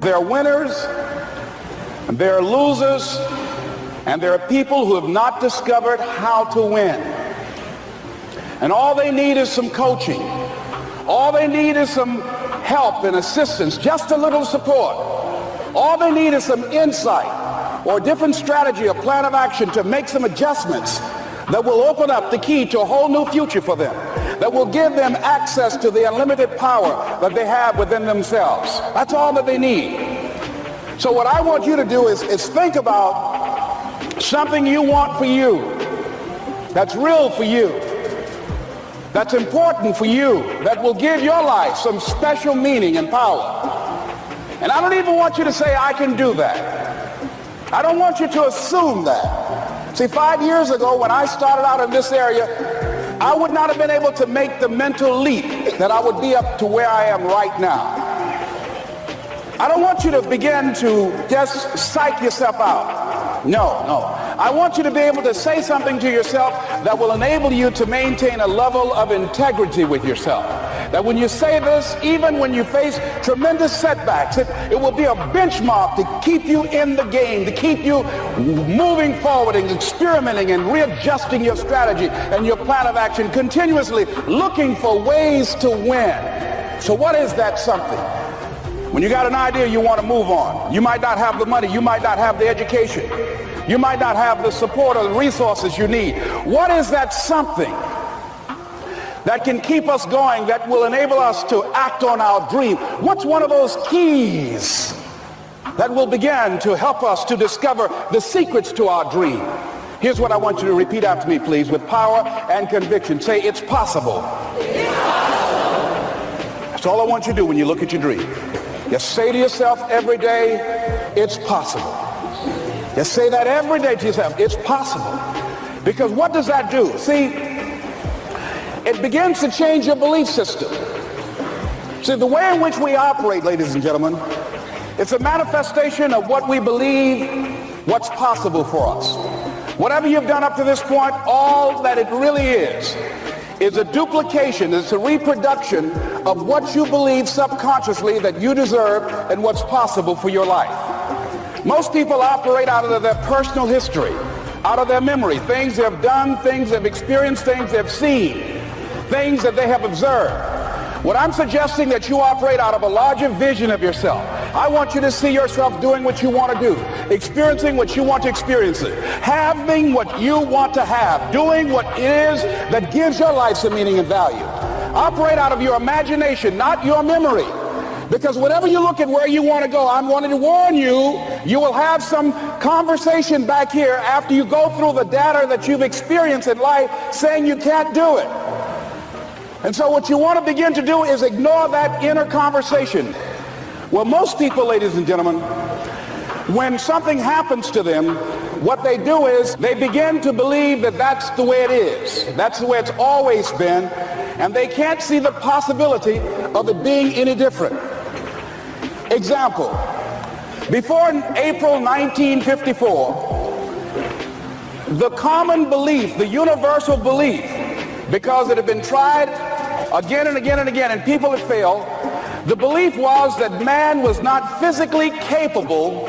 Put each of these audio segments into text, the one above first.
There are winners, and there are losers, and there are people who have not discovered how to win. And all they need is some coaching. All they need is some help and assistance, just a little support. All they need is some insight or a different strategy, a plan of action to make some adjustments that will open up the key to a whole new future for them, that will give them access to the unlimited power that they have within themselves. That's all that they need. So what I want you to do is think about something you want for you, that's real for you, that's important for you, that will give your life some special meaning and power. And I don't even want you to say, I can do that. I don't want you to assume that. See, 5 years ago when I started out in this area, I would not have been able to make the mental leap that I would be up to where I am right now. I don't want you to begin to just psych yourself out. No. I want you to be able to say something to yourself that will enable you to maintain a level of integrity with yourself. That when you say this, even when you face tremendous setbacks, it will be a benchmark to keep you in the game, to keep you moving forward and experimenting and readjusting your strategy and your plan of action, continuously looking for ways to win. So what is that something? When you got an idea you want to move on, you might not have the money, you might not have the education, you might not have the support or the resources you need. What is that something that can keep us going, that will enable us to act on our dream? What's one of those keys that will begin to help us to discover the secrets to our dream? Here's what I want you to repeat after me, please, with power and conviction. Say, it's possible. It's possible. That's all I want you to do when you look at your dream. Just say to yourself every day, it's possible. Just say that every day to yourself, it's possible. Because what does that do? See, it begins to change your belief system. See, the way in which we operate, ladies and gentlemen, it's a manifestation of what we believe, what's possible for us. Whatever you've done up to this point, all that it really is a duplication, it's a reproduction of what you believe subconsciously that you deserve and what's possible for your life. Most people operate out of their personal history, out of their memory, things they've done, things they've experienced, things they've seen, things that they have observed. What I'm suggesting that you operate out of a larger vision of yourself. I want you to see yourself doing what you want to do, experiencing what you want to experience, having what you want to have, doing what it is that gives your life some meaning and value. Operate out of your imagination, not your memory. Because whenever you look at where you want to go, I'm wanting to warn you, you will have some conversation back here after you go through the data that you've experienced in life saying you can't do it. And so what you want to begin to do is ignore that inner conversation. Well, most people, ladies and gentlemen, when something happens to them, what they do is they begin to believe that that's the way it is. That's the way it's always been. And they can't see the possibility of it being any different. Example, before April 1954, the common belief, the universal belief, because it had been tried again and again and again and people had failed, the belief was that man was not physically capable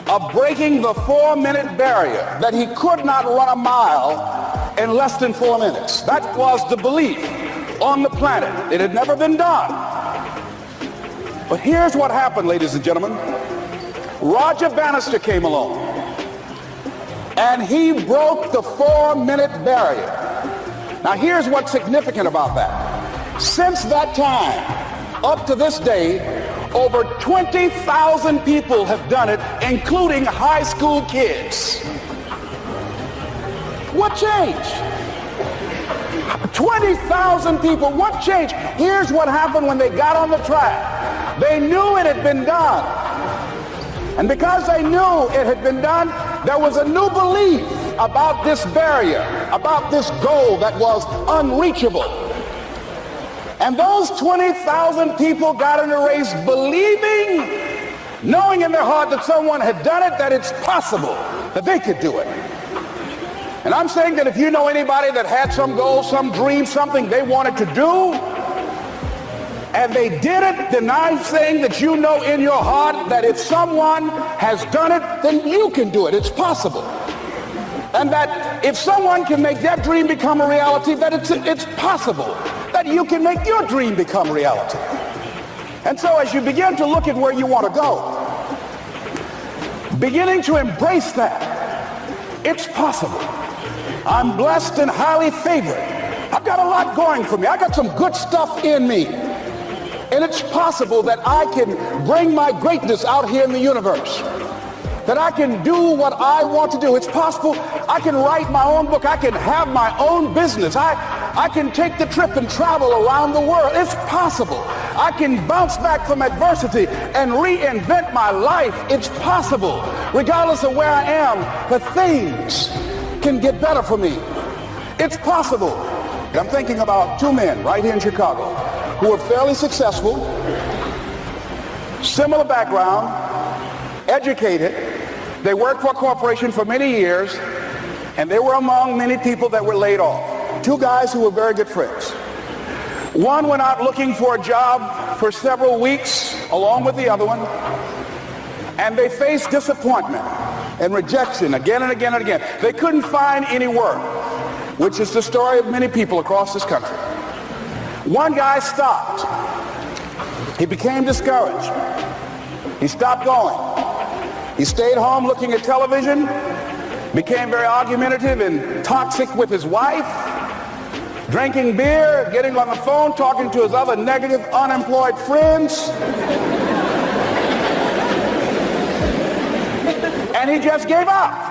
of breaking the 4-minute barrier, that he could not run a mile in less than 4 minutes. That was the belief on the planet. It had never been done. But here's what happened, ladies and gentlemen. Roger Bannister came along and he broke the 4-minute barrier. Now here's what's significant about that. Since that time, up to this day, over 20,000 people have done it, including high school kids. What changed? 20,000 people, what changed? Here's what happened when they got on the track. They knew it had been done. And because they knew it had been done, there was a new belief about this barrier, about this goal that was unreachable. And those 20,000 people got in the race believing, knowing in their heart that someone had done it, that it's possible that they could do it. And I'm saying that if you know anybody that had some goal, some dream, something they wanted to do, And they did it, the nice thing that you know in your heart that if someone has done it, then you can do it. It's possible. And that if someone can make their dream become a reality, that it's possible that you can make your dream become reality. And so as you begin to look at where you want to go, beginning to embrace that, it's possible. I'm blessed and highly favored. I've got a lot going for me. I got some good stuff in me. And it's possible that I can bring my greatness out here in the universe. That I can do what I want to do. It's possible I can write my own book. I can have my own business. I can take the trip and travel around the world. It's possible. I can bounce back from adversity and reinvent my life. It's possible. Regardless of where I am, the things can get better for me. It's possible. I'm thinking about two men right here in Chicago who are fairly successful, similar background, educated. They worked for a corporation for many years, and they were among many people that were laid off. Two guys who were very good friends. One went out looking for a job for several weeks along with the other one, and they faced disappointment and rejection again and again and again. They couldn't find any work, which is the story of many people across this country. One guy stopped. He became discouraged. He stopped going. He stayed home looking at television, became very argumentative and toxic with his wife, drinking beer, getting on the phone, talking to his other negative, unemployed friends. And he just gave up.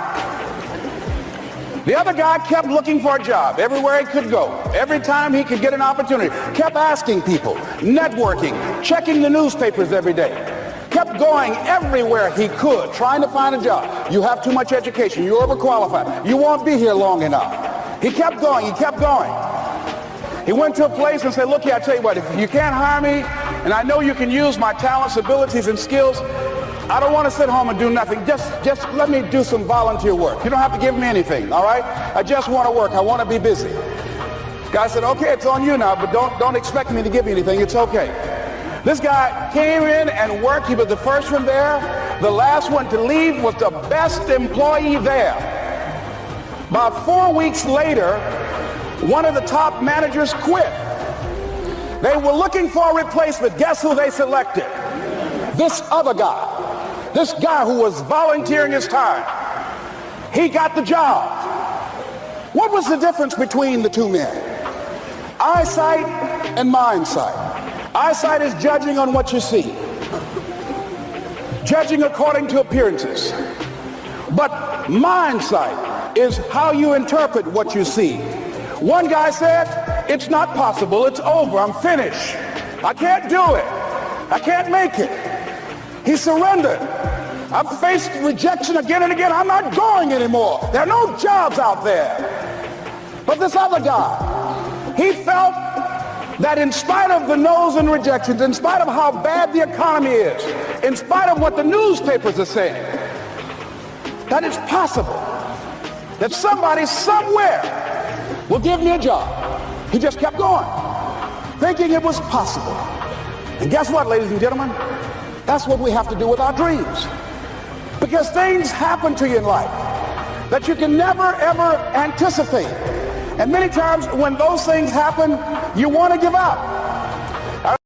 The other guy kept looking for a job everywhere he could go. Every time he could get an opportunity, kept asking people, networking, checking the newspapers every day. Kept going everywhere he could, trying to find a job. You have too much education. You're overqualified. You won't be here long enough. He kept going. He kept going. He went to a place and said, look here, I tell you what, if you can't hire me, and I know you can use my talents, abilities, and skills, I don't want to sit home and do nothing. Just let me do some volunteer work. You don't have to give me anything, all right? I just want to work. I want to be busy. Guy said, okay, it's on you now, but don't expect me to give you anything. It's okay. This guy came in and worked. He was the first one there. The last one to leave was the best employee there. About 4 weeks later, one of the top managers quit. They were looking for a replacement. Guess who they selected? This other guy. This guy who was volunteering his time. He got the job. What was the difference between the two men? Eyesight and mindsight. Eyesight is judging on what you see, judging according to appearances. But mindsight is how you interpret what you see. One guy said, it's not possible, it's over, I'm finished. I can't do it. I can't make it. He surrendered. I've faced rejection again and again. I'm not going anymore. There are no jobs out there. But this other guy, he felt that in spite of the no's and rejections, in spite of how bad the economy is, in spite of what the newspapers are saying, that it's possible that somebody somewhere will give me a job. He just kept going, thinking it was possible. And guess what, ladies and gentlemen? That's what we have to do with our dreams. Because things happen to you in life that you can never, ever anticipate. And many times when those things happen, you want to give up.